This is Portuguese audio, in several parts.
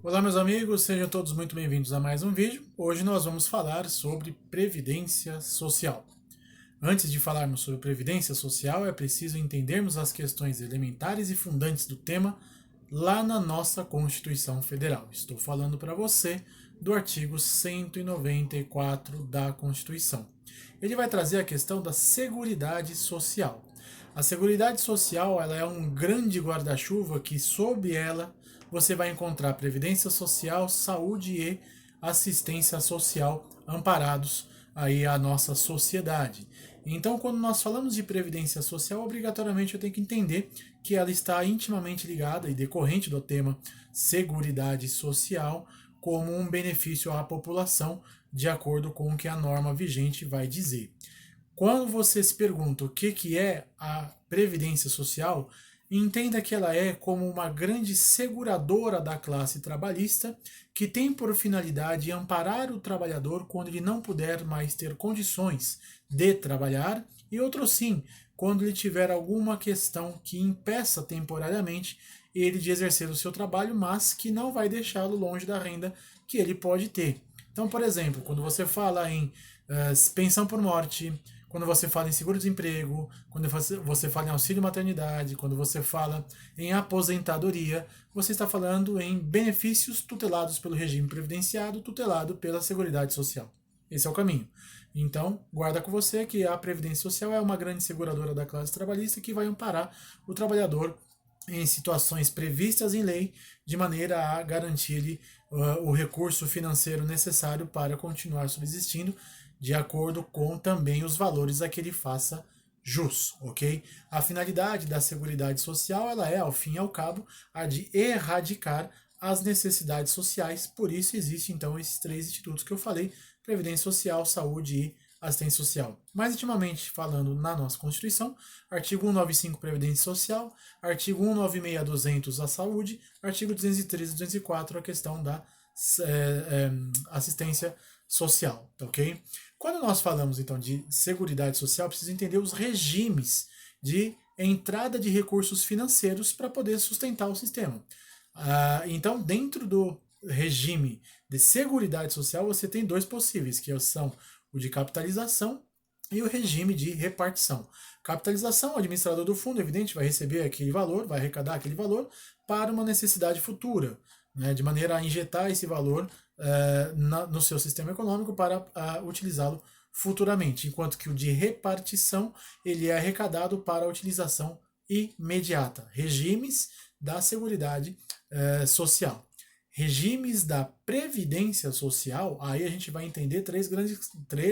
Olá, meus amigos, sejam todos muito bem-vindos a mais um vídeo. Hoje nós vamos falar sobre Previdência Social. Antes de falarmos sobre Previdência Social, é preciso entendermos as questões elementares e fundantes do tema lá na nossa Constituição Federal. Estou falando para você do artigo 194 da Constituição. Ele vai trazer a questão da Seguridade Social. A Seguridade Social ela é um grande guarda-chuva que, sob ela, você vai encontrar previdência social, saúde e assistência social amparados aí à nossa sociedade. Então, quando nós falamos de previdência social, obrigatoriamente eu tenho que entender que ela está intimamente ligada e decorrente do tema seguridade social como um benefício à população, de acordo com o que a norma vigente vai dizer. Quando você se pergunta o que é a previdência social, entenda que ela é como uma grande seguradora da classe trabalhista que tem por finalidade amparar o trabalhador quando ele não puder mais ter condições de trabalhar e outro sim, quando ele tiver alguma questão que impeça temporariamente ele de exercer o seu trabalho, mas que não vai deixá-lo longe da renda que ele pode ter. Então, por exemplo, quando você fala em pensão por morte, quando você fala em seguro-desemprego, quando você fala em auxílio maternidade, quando você fala em aposentadoria, você está falando em benefícios tutelados pelo regime previdenciário, tutelado pela Seguridade Social. Esse é o caminho. Então, guarda com você que a Previdência Social é uma grande seguradora da classe trabalhista que vai amparar o trabalhador em situações previstas em lei, de maneira a garantir-lhe o recurso financeiro necessário para continuar subsistindo, de acordo com também os valores a que ele faça jus, ok? A finalidade da Seguridade Social ela é, ao fim e ao cabo, a de erradicar as necessidades sociais, por isso existem então esses três institutos que eu falei, Previdência Social, Saúde e Assistência Social. Mais intimamente falando na nossa Constituição, artigo 195 Previdência Social, artigo 196-200 a Saúde, artigo 213 e 204 a questão da assistência social, tá ok? Quando nós falamos então de Seguridade Social, precisa entender os regimes de entrada de recursos financeiros para poder sustentar o sistema. Então, dentro do regime de Seguridade Social, você tem dois possíveis, que são o de capitalização e o regime de repartição. Capitalização, o administrador do fundo, evidente, vai receber aquele valor, vai arrecadar aquele valor para uma necessidade futura, né, de maneira a injetar esse valor no seu sistema econômico para utilizá-lo futuramente, enquanto que o de repartição ele é arrecadado para a utilização imediata. Regimes da Seguridade Social. Regimes da Previdência Social, aí a gente vai entender três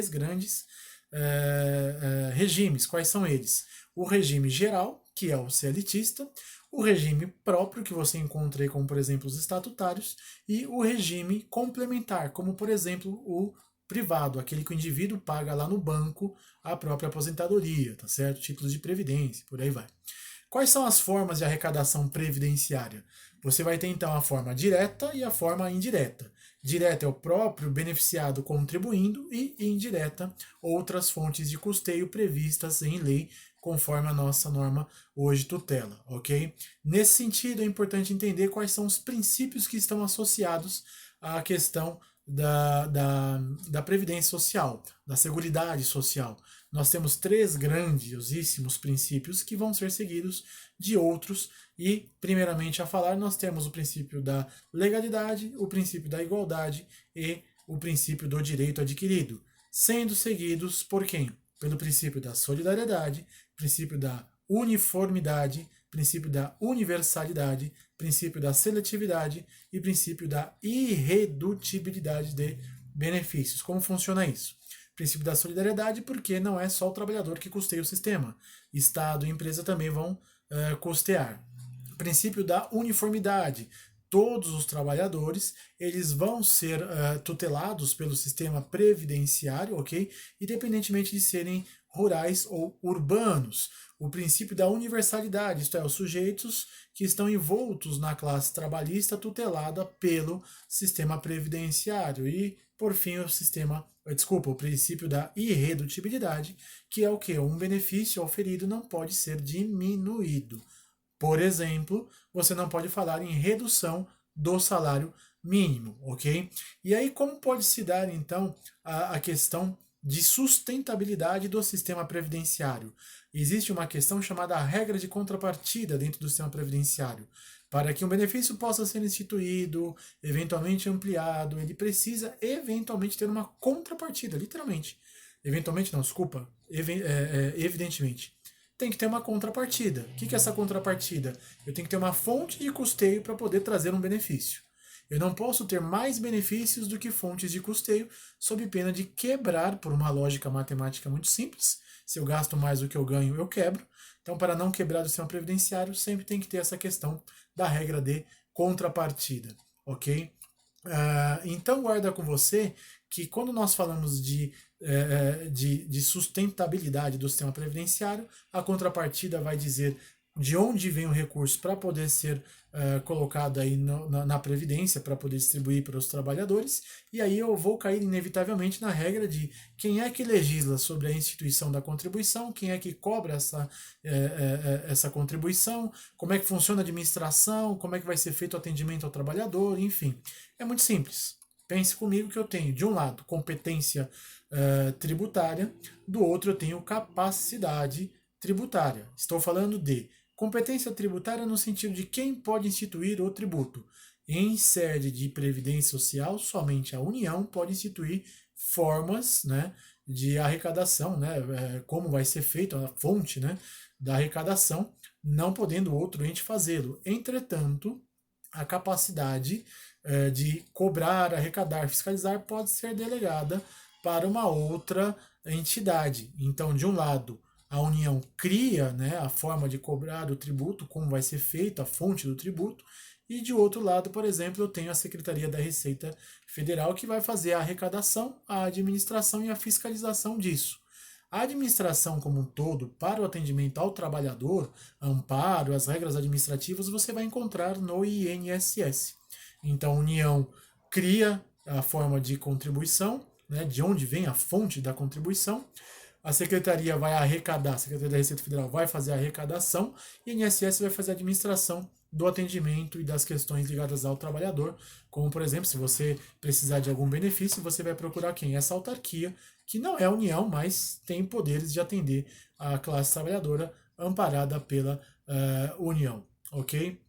grandes regimes. Quais são eles? O regime geral, que é o CLTista, o regime próprio, que você encontra aí, como por exemplo os estatutários, e o regime complementar, como por exemplo o privado, aquele que o indivíduo paga lá no banco a própria aposentadoria, tá certo? Títulos de previdência, por aí vai. Quais são as formas de arrecadação previdenciária? Você vai ter então a forma direta e a forma indireta. Direta é o próprio beneficiado contribuindo e indireta outras fontes de custeio previstas em lei, conforme a nossa norma hoje tutela, ok? Nesse sentido, é importante entender quais são os princípios que estão associados à questão da Previdência Social, da Seguridade Social. Nós temos três grandiosíssimos princípios que vão ser seguidos de outros e, primeiramente a falar, nós temos o princípio da legalidade, o princípio da igualdade e o princípio do direito adquirido, sendo seguidos por quem? Pelo princípio da solidariedade, princípio da uniformidade, princípio da universalidade, princípio da seletividade e princípio da irredutibilidade de benefícios. Como funciona isso? Princípio da solidariedade, porque não é só o trabalhador que custeia o sistema. Estado e empresa também vão custear. Princípio da uniformidade. Todos os trabalhadores eles vão ser tutelados pelo sistema previdenciário, ok? Independentemente de serem rurais ou urbanos. O princípio da universalidade, isto é, os sujeitos que estão envoltos na classe trabalhista tutelada pelo sistema previdenciário. E, por fim, o princípio da irredutibilidade, que é o que? Um benefício oferido não pode ser diminuído. Por exemplo, você não pode falar em redução do salário mínimo, ok? E aí, como pode se dar, então, a questão de sustentabilidade do sistema previdenciário? Existe uma questão chamada regra de contrapartida dentro do sistema previdenciário. Para que um benefício possa ser instituído, eventualmente ampliado, ele precisa eventualmente ter uma contrapartida, literalmente. Eventualmente, não, desculpa, evidentemente. Tem que ter uma contrapartida. O que é essa contrapartida? Eu tenho que ter uma fonte de custeio para poder trazer um benefício. Eu não posso ter mais benefícios do que fontes de custeio, sob pena de quebrar, por uma lógica matemática muito simples. Se eu gasto mais do que eu ganho, eu quebro. Então, para não quebrar o sistema previdenciário, sempre tem que ter essa questão da regra de contrapartida, ok? Então, guarda com você que quando nós falamos de sustentabilidade do sistema previdenciário, a contrapartida vai dizer de onde vem o recurso para poder ser colocado aí na Previdência, para poder distribuir para os trabalhadores, e aí eu vou cair inevitavelmente na regra de quem é que legisla sobre a instituição da contribuição, quem é que cobra essa contribuição, como é que funciona a administração, como é que vai ser feito o atendimento ao trabalhador, enfim. É muito simples. Pense comigo que eu tenho, de um lado, competência tributária, do outro eu tenho capacidade tributária. Estou falando de competência tributária no sentido de quem pode instituir o tributo. Em sede de previdência social, somente a União pode instituir formas, né, de arrecadação, né, como vai ser feito a fonte, né, da arrecadação, não podendo outro ente fazê-lo. Entretanto, a capacidade de cobrar, arrecadar, fiscalizar pode ser delegada para uma outra entidade. Então, de um lado, a União cria, né, a forma de cobrar o tributo, como vai ser feito, a fonte do tributo, e de outro lado, por exemplo, eu tenho a Secretaria da Receita Federal que vai fazer a arrecadação, a administração e a fiscalização disso. A administração como um todo, para o atendimento ao trabalhador, amparo, as regras administrativas, você vai encontrar no INSS. Então, a União cria a forma de contribuição, né, de onde vem a fonte da contribuição, a Secretaria vai arrecadar, a Secretaria da Receita Federal vai fazer a arrecadação e a INSS vai fazer a administração do atendimento e das questões ligadas ao trabalhador, como, por exemplo, se você precisar de algum benefício, você vai procurar quem? Essa autarquia, que não é a União, mas tem poderes de atender a classe trabalhadora amparada pela União, ok?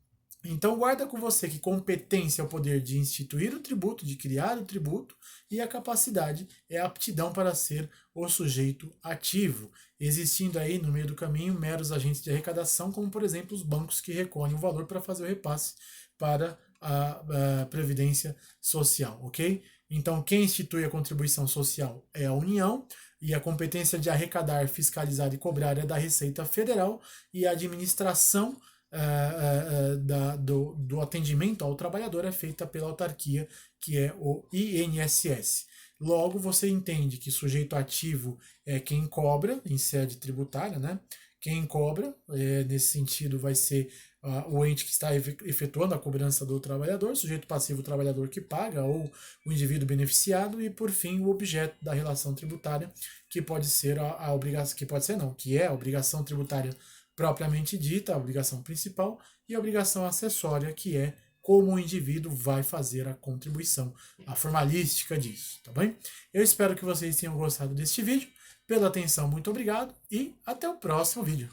Então guarda com você que competência é o poder de instituir o tributo, de criar o tributo, e a capacidade é a aptidão para ser o sujeito ativo, existindo aí no meio do caminho meros agentes de arrecadação, como por exemplo os bancos que recolhem o valor para fazer o repasse para a Previdência Social, ok? Então quem institui a contribuição social é a União, e a competência de arrecadar, fiscalizar e cobrar é da Receita Federal, e a administração do atendimento ao trabalhador é feita pela autarquia, que é o INSS. Logo, você entende que sujeito ativo é quem cobra em sede tributária, né? Quem cobra, nesse sentido, vai ser o ente que está efetuando a cobrança do trabalhador, sujeito passivo, o trabalhador que paga, ou o indivíduo beneficiado, e por fim o objeto da relação tributária, que pode ser a obrigação, que pode ser não, que é a obrigação tributária propriamente dita, a obrigação principal, e a obrigação acessória, que é como o indivíduo vai fazer a contribuição, a formalística disso, tá bem? Eu espero que vocês tenham gostado deste vídeo. Pela atenção, muito obrigado e até o próximo vídeo.